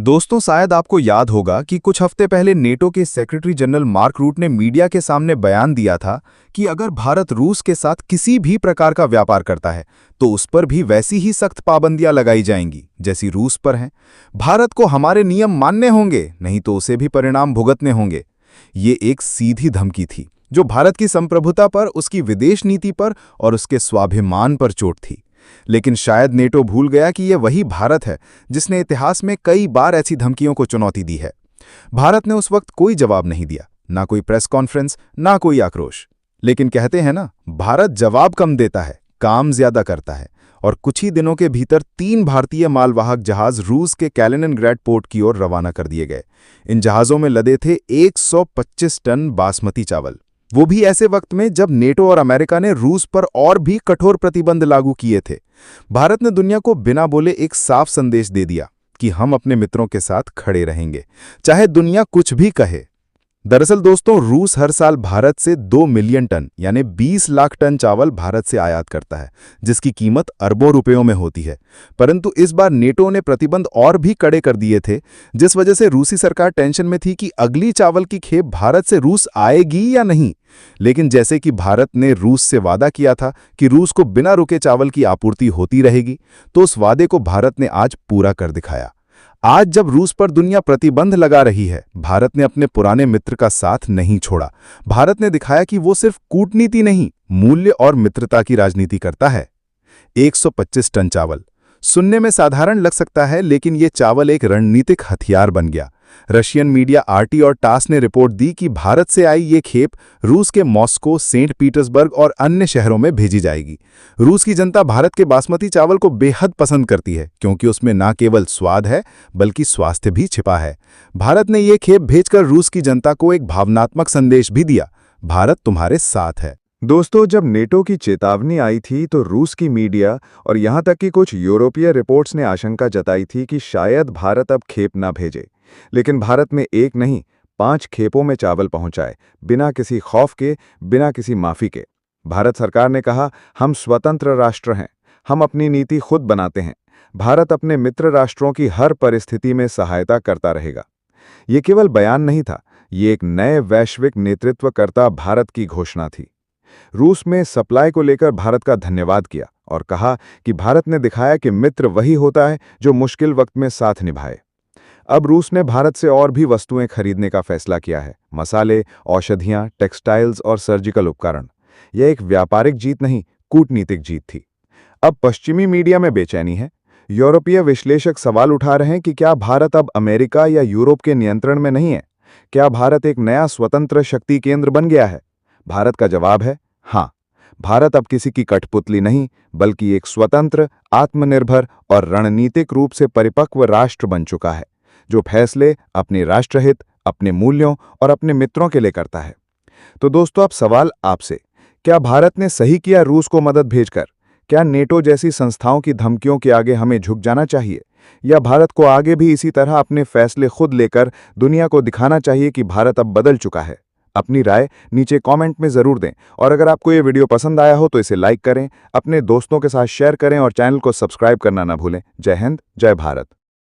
दोस्तों, शायद आपको याद होगा कि कुछ हफ्ते पहले नेटो के सेक्रेटरी जनरल मार्क रूट ने मीडिया के सामने बयान दिया था कि अगर भारत रूस के साथ किसी भी प्रकार का व्यापार करता है तो उस पर भी वैसी ही सख्त पाबंदियां लगाई जाएंगी जैसी रूस पर हैं। भारत को हमारे नियम मानने होंगे, नहीं तो उसे भी परिणाम भुगतने होंगे। ये एक सीधी धमकी थी जो भारत की संप्रभुता पर, उसकी विदेश नीति पर और उसके स्वाभिमान पर चोट थी। लेकिन शायद नेटो भूल गया कि यह वही भारत है जिसने इतिहास में कई बार ऐसी धमकियों को चुनौती दी है। भारत ने उस वक्त कोई जवाब नहीं दिया, ना कोई प्रेस कॉन्फ्रेंस, ना कोई आक्रोश। लेकिन कहते हैं ना, भारत जवाब कम देता है, काम ज्यादा करता है। और कुछ ही दिनों के भीतर 3 भारतीय मालवाहक जहाज रूस के कैलिनिनग्रैड पोर्ट की ओर रवाना कर दिए गए। इन जहाजों में लदे थे 125 टन बासमती चावल, वो भी ऐसे वक्त में जब नेटो और अमेरिका ने रूस पर और भी कठोर प्रतिबंध लागू किए थे। भारत ने दुनिया को बिना बोले एक साफ संदेश दे दिया कि हम अपने मित्रों के साथ खड़े रहेंगे, चाहे दुनिया कुछ भी कहे। दरअसल दोस्तों, रूस हर साल भारत से 2 मिलियन टन यानी 20 लाख टन चावल भारत से आयात करता है, जिसकी कीमत अरबों रुपयों में होती है। परंतु इस बार नेटो ने प्रतिबंध और भी कड़े कर दिए थे, जिस वजह से रूसी सरकार टेंशन में थी कि अगली चावल की खेप भारत से रूस आएगी या नहीं। लेकिन जैसे कि भारत ने रूस से वादा किया था कि रूस को बिना रुके चावल की आपूर्ति होती रहेगी, तो उस वादे को भारत ने आज पूरा कर दिखाया। आज जब रूस पर दुनिया प्रतिबंध लगा रही है, भारत ने अपने पुराने मित्र का साथ नहीं छोड़ा। भारत ने दिखाया कि वो सिर्फ कूटनीति नहीं, मूल्य और मित्रता की राजनीति करता है। 125 टन चावल सुनने में साधारण लग सकता है, लेकिन ये चावल एक रणनीतिक हथियार बन गया। रशियन मीडिया आरटी और टास ने रिपोर्ट दी कि भारत से आई ये खेप रूस के मॉस्को, सेंट पीटर्सबर्ग और अन्य शहरों में भेजी जाएगी। रूस की जनता भारत के बासमती चावल को बेहद पसंद करती है, क्योंकि उसमें न केवल स्वाद है बल्कि स्वास्थ्य भी छिपा है। भारत ने ये खेप भेजकर रूस की जनता को एक भावनात्मक संदेश भी दिया, भारत तुम्हारे साथ है। दोस्तों, जब नेटो की चेतावनी आई थी तो रूस की मीडिया और यहां तक कि कुछ यूरोपीय रिपोर्ट्स ने आशंका जताई थी कि शायद भारत अब खेप ना भेजे। लेकिन भारत में एक नहीं, 5 खेपों में चावल पहुंचाए, बिना किसी खौफ के, बिना किसी माफी के। भारत सरकार ने कहा, हम स्वतंत्र राष्ट्र हैं, हम अपनी नीति खुद बनाते हैं। भारत अपने मित्र राष्ट्रों की हर परिस्थिति में सहायता करता रहेगा। ये केवल बयान नहीं था, ये एक नए वैश्विक नेतृत्वकर्ता भारत की घोषणा थी। रूस में सप्लाई को लेकर भारत का धन्यवाद किया और कहा कि भारत ने दिखाया कि मित्र वही होता है जो मुश्किल वक्त में साथ निभाए। अब रूस ने भारत से और भी वस्तुएं खरीदने का फैसला किया है, मसाले, औषधियां, टेक्सटाइल्स और सर्जिकल उपकरण। यह एक व्यापारिक जीत नहीं, कूटनीतिक जीत थी। अब पश्चिमी मीडिया में बेचैनी है। यूरोपीय विश्लेषक सवाल उठा रहे हैं कि क्या भारत अब अमेरिका या यूरोप के नियंत्रण में नहीं है? क्या भारत एक नया स्वतंत्र शक्ति केंद्र बन गया है? भारत का जवाब है हाँ। भारत अब किसी की कठपुतली नहीं, बल्कि एक स्वतंत्र, आत्मनिर्भर और रणनीतिक रूप से परिपक्व राष्ट्र बन चुका है, जो फैसले अपने राष्ट्रहित, अपने मूल्यों और अपने मित्रों के लिए करता है। तो दोस्तों, अब सवाल आपसे, क्या भारत ने सही किया रूस को मदद भेजकर? क्या नेटो जैसी संस्थाओं की धमकियों के आगे हमें झुक जाना चाहिए, या भारत को आगे भी इसी तरह अपने फैसले खुद लेकर दुनिया को दिखाना चाहिए कि भारत अब बदल चुका है? अपनी राय नीचे कमेंट में जरूर दें, और अगर आपको ये वीडियो पसंद आया हो तो इसे लाइक करें, अपने दोस्तों के साथ शेयर करें और चैनल को सब्सक्राइब करना ना भूलें। जय हिंद, जय भारत।